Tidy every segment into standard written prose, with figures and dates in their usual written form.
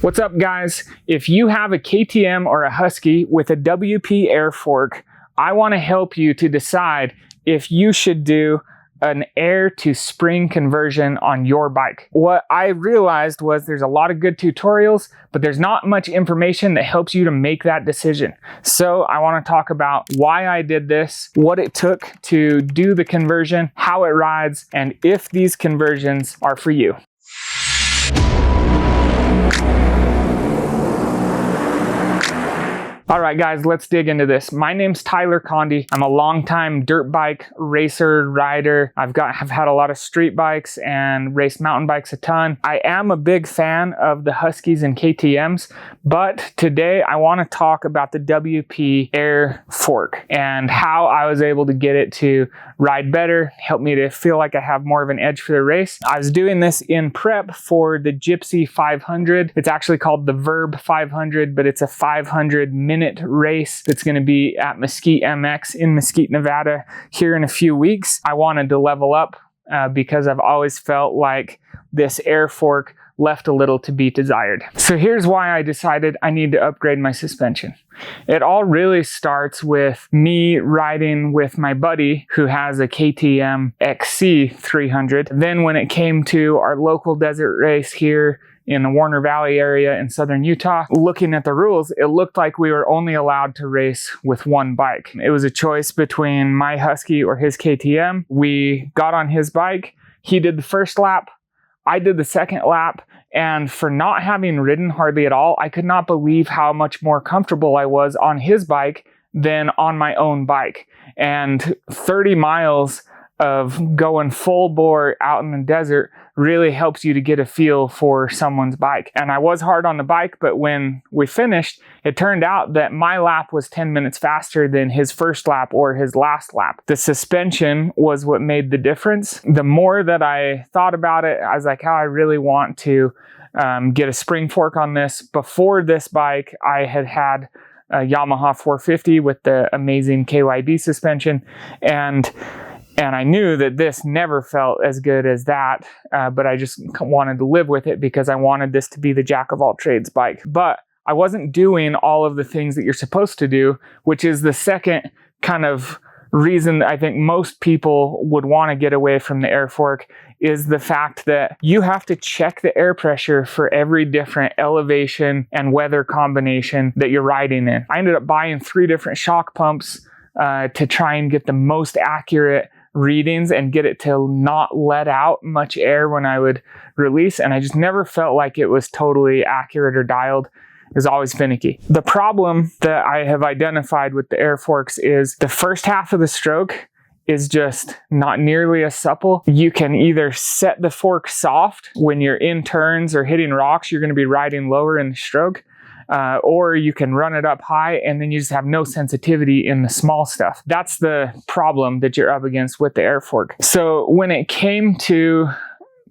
What's up, guys? If you have a KTM or a Husky with a WP AER fork, I want to help you to decide if you should do an air to spring conversion on your bike. What I realized was there's a lot of good tutorials, but there's not much information that helps you to make that decision. So I want to talk about why I did this, what it took to do the conversion, how it rides, and if these conversions are for you. All right, guys, let's dig into this. My name's Tyler Condi. I'm a longtime dirt bike racer, rider. I've had a lot of street bikes and raced mountain bikes a ton. I am a big fan of the Huskies and KTMs, but today I want to talk about the WP AER fork and how I was able to get it to ride better, help me to feel like I have more of an edge for the race. I was doing this in prep for the Gypsy 500. It's actually called the Verb 500, but it's a 500-minute race that's going to be at Mesquite MX in Mesquite, Nevada here in a few weeks. I wanted to level up because I've always felt like this AER fork left a little to be desired. So here's why I decided I need to upgrade my suspension. It all really starts with me riding with my buddy who has a KTM XC 300. Then when it came to our local desert race here in the Warner Valley area in southern Utah, looking at the rules, it looked like we were only allowed to race with one bike. It was a choice between my Husky or his KTM. We got on his bike. He did the first lap. I did the second lap. And for not having ridden hardly at all, I could not believe how much more comfortable I was on his bike than on my own bike. And 30 miles of going full bore out in the desert really helps you to get a feel for someone's bike. And I was hard on the bike, but when we finished, it turned out that my lap was 10 minutes faster than his first lap or his last lap. The suspension was what made the difference. The more that I thought about it, I was like, I really want to get a spring fork on this. Before this bike, I had a Yamaha 450 with the amazing KYB suspension, and I knew that this never felt as good as that, but I just wanted to live with it because I wanted this to be the jack of all trades bike. But I wasn't doing all of the things that you're supposed to do, which is the second kind of reason I think most people would want to get away from the AER fork, is the fact that you have to check the air pressure for every different elevation and weather combination that you're riding in. I ended up buying 3 different shock pumps to try and get the most accurate readings and get it to not let out much air when I would release, and I just never felt like it was totally accurate or dialed. It was always finicky. The problem that I have identified with the AER forks is the first half of the stroke is just not nearly as supple. You can either set the fork soft when you're in turns or hitting rocks, you're going to be riding lower in the stroke, or you can run it up high and then you just have no sensitivity in the small stuff. That's the problem that you're up against with the AER fork. So when it came to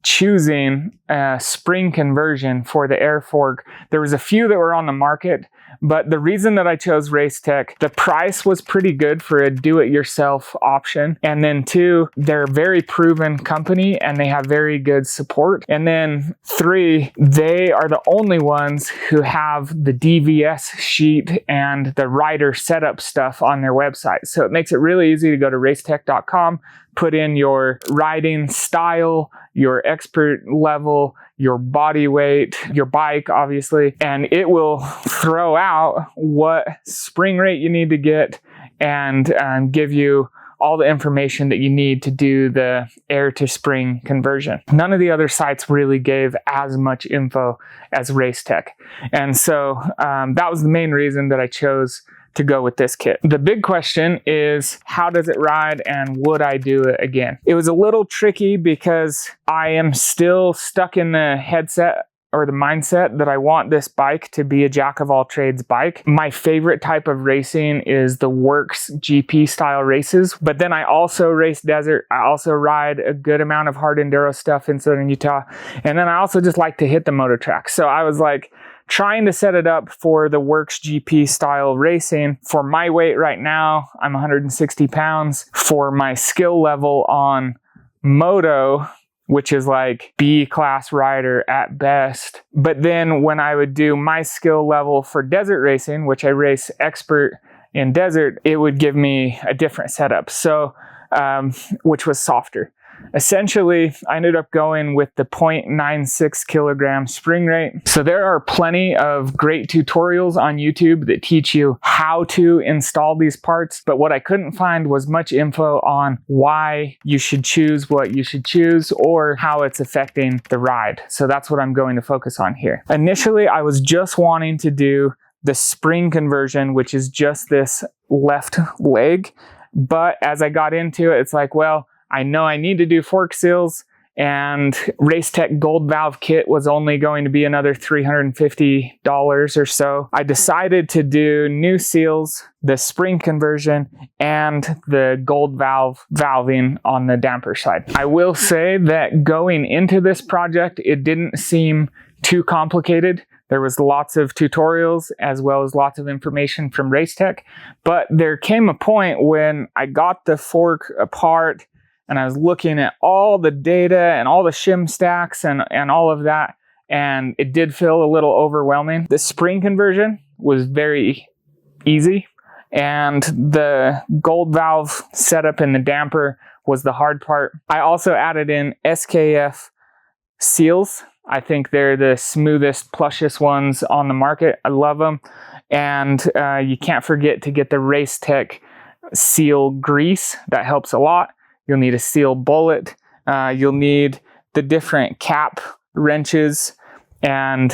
choosing a spring conversion for the AER fork, there was a few that were on the market, but the reason that I chose Racetech, the price was pretty good for a do-it-yourself option, and then 2, they're a very proven company and they have very good support, and then 3, they are the only ones who have the DVS sheet and the rider setup stuff on their website. So it makes it really easy to go to racetech.com, put in your riding style, your expert level, your body weight, your bike, obviously, and it will throw out what spring rate you need to get and give you all the information that you need to do the air to spring conversion. None of the other sites really gave as much info as Racetech. And so that was the main reason that I chose to go with this kit. The big question is, how does it ride and would I do it again? It was a little tricky because I am still stuck in the headset or the mindset that I want this bike to be a jack of all trades bike. My favorite type of racing is the works GP style races, but then I also race desert. I also ride a good amount of hard enduro stuff in southern Utah. And then I also just like to hit the moto track. So I was like, trying to set it up for the works GP style racing. For my weight right now, I'm 160 pounds. For my skill level on MOTO, which is like B class rider at best. But then when I would do my skill level for desert racing, which I race expert in desert, it would give me a different setup. So, which was softer. Essentially, I ended up going with the 0.96 kilogram spring rate. So there are plenty of great tutorials on YouTube that teach you how to install these parts, but what I couldn't find was much info on why you should choose what you should choose or how it's affecting the ride. So that's what I'm going to focus on here. Initially, I was just wanting to do the spring conversion, which is just this left leg. But as I got into it, it's like, well, I know I need to do fork seals, and Racetech Gold Valve Kit was only going to be another $350 or so. I decided to do new seals, the spring conversion, and the gold valve valving on the damper side. I will say that going into this project, it didn't seem too complicated. There was lots of tutorials as well as lots of information from Racetech, but there came a point when I got the fork apart and I was looking at all the data and all the shim stacks and all of that, and it did feel a little overwhelming. The spring conversion was very easy, and the gold valve setup in the damper was the hard part. I also added in SKF seals. I think they're the smoothest, plushest ones on the market. I love them. And you can't forget to get the Racetech seal grease. That helps a lot. You'll need a seal bullet. You'll need the different cap wrenches, and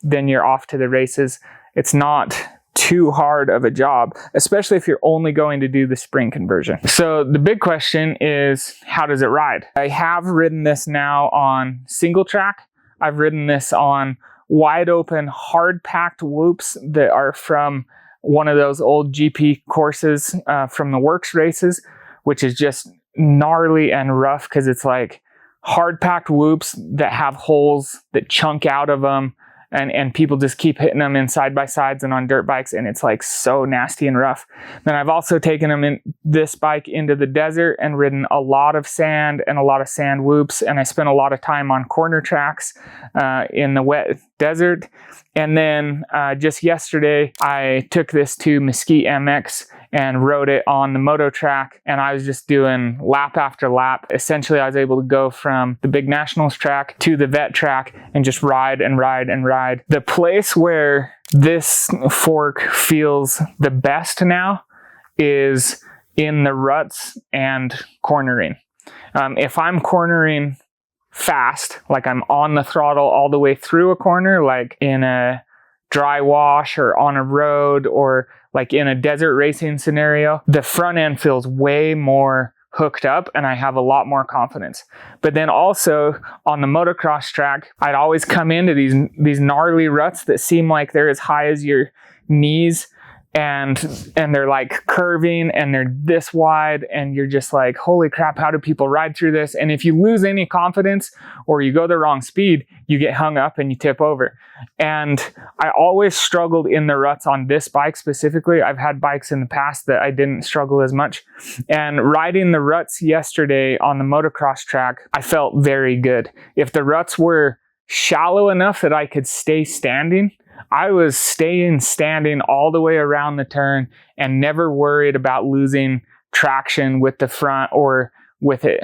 then you're off to the races. It's not too hard of a job, especially if you're only going to do the spring conversion. So the big question is, how does it ride? I have ridden this now on single track. I've ridden this on wide open, hard packed whoops that are from one of those old GP courses from the Works races, which is just gnarly and rough because it's like hard packed whoops that have holes that chunk out of them, and people just keep hitting them in side by sides and on dirt bikes, and it's like so nasty and rough. Then I've also taken them in this bike into the desert and ridden a lot of sand and a lot of sand whoops, and I spent a lot of time on corner tracks in the wet desert. And then just yesterday I took this to Mesquite MX and rode it on the MOTO track, and I was just doing lap after lap. Essentially, I was able to go from the big nationals track to the vet track and just ride and ride and ride. The place where this fork feels the best now is in the ruts and cornering. If I'm cornering fast, like I'm on the throttle all the way through a corner, like in a dry wash or on a road or like in a desert racing scenario, the front end feels way more hooked up and I have a lot more confidence. But then also on the motocross track, I'd always come into these gnarly ruts that seem like they're as high as your knees, and they're like curving and they're this wide, and you're just like, holy crap, how do people ride through this? And if you lose any confidence or you go the wrong speed, you get hung up and you tip over. And I always struggled in the ruts on this bike specifically. I've had bikes in the past that I didn't struggle as much. And riding the ruts yesterday on the motocross track, I felt very good. If the ruts were shallow enough that I could stay standing, I was staying standing all the way around the turn and never worried about losing traction with the front or with it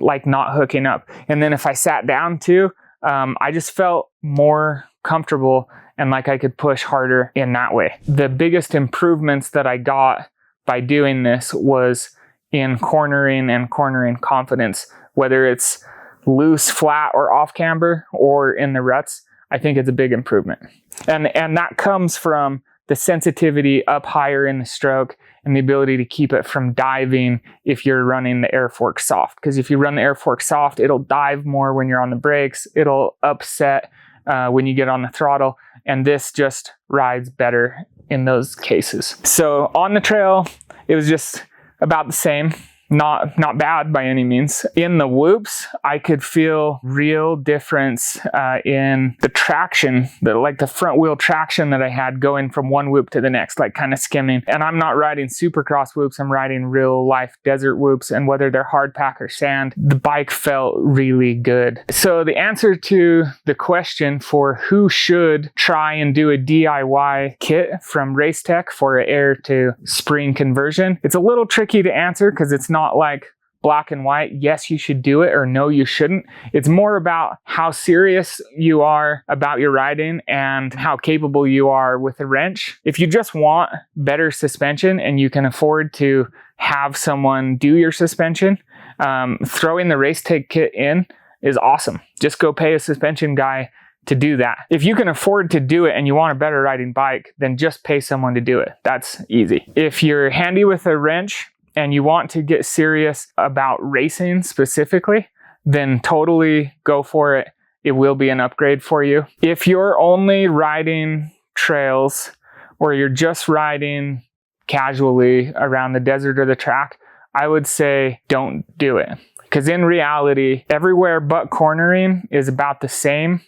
like not hooking up. And then if I sat down too, I just felt more comfortable and like I could push harder in that way. The biggest improvements that I got by doing this was in cornering and cornering confidence, whether it's loose, flat, or off camber or in the ruts. I think it's a big improvement. And that comes from the sensitivity up higher in the stroke and the ability to keep it from diving if you're running the air fork soft. Because if you run the air fork soft, it'll dive more when you're on the brakes. It'll upset when you get on the throttle. And this just rides better in those cases. So on the trail, it was just about the same. not bad by any means. In the whoops, I could feel real difference in the traction, like the front wheel traction that I had going from one whoop to the next, like kind of skimming. And I'm not riding supercross whoops, I'm riding real life desert whoops, and whether they're hard pack or sand, the bike felt really good. So the answer to the question for who should try and do a DIY kit from Racetech for an air to spring conversion, it's a little tricky to answer because it's not like black and white, yes, you should do it, or no, you shouldn't. It's more about how serious you are about your riding and how capable you are with a wrench. If you just want better suspension and you can afford to have someone do your suspension, throwing the Racetech kit in is awesome. Just go pay a suspension guy to do that. If you can afford to do it and you want a better riding bike, then just pay someone to do it. That's easy. If you're handy with a wrench and you want to get serious about racing specifically, then totally go for it. It will be an upgrade for you. If you're only riding trails or you're just riding casually around the desert or the track, I would say don't do it. Because in reality, everywhere but cornering is about the same.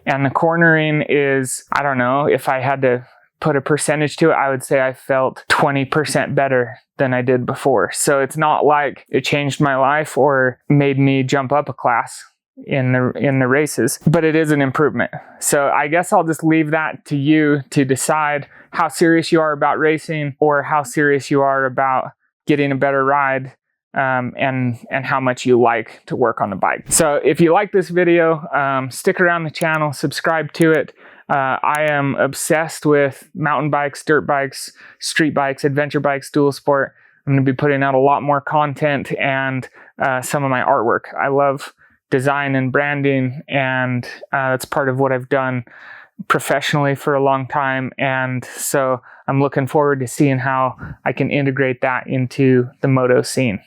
And the cornering is, I don't know, if I had to put a percentage to it, I would say I felt 20% better than I did before. So it's not like it changed my life or made me jump up a class in the races, but it is an improvement. So I guess I'll just leave that to you to decide how serious you are about racing or how serious you are about getting a better ride, and how much you like to work on the bike. So if you like this video, stick around the channel, subscribe to it. I am obsessed with mountain bikes, dirt bikes, street bikes, adventure bikes, dual sport. I'm going to be putting out a lot more content and some of my artwork. I love design and branding, and that's part of what I've done professionally for a long time. And so I'm looking forward to seeing how I can integrate that into the moto scene.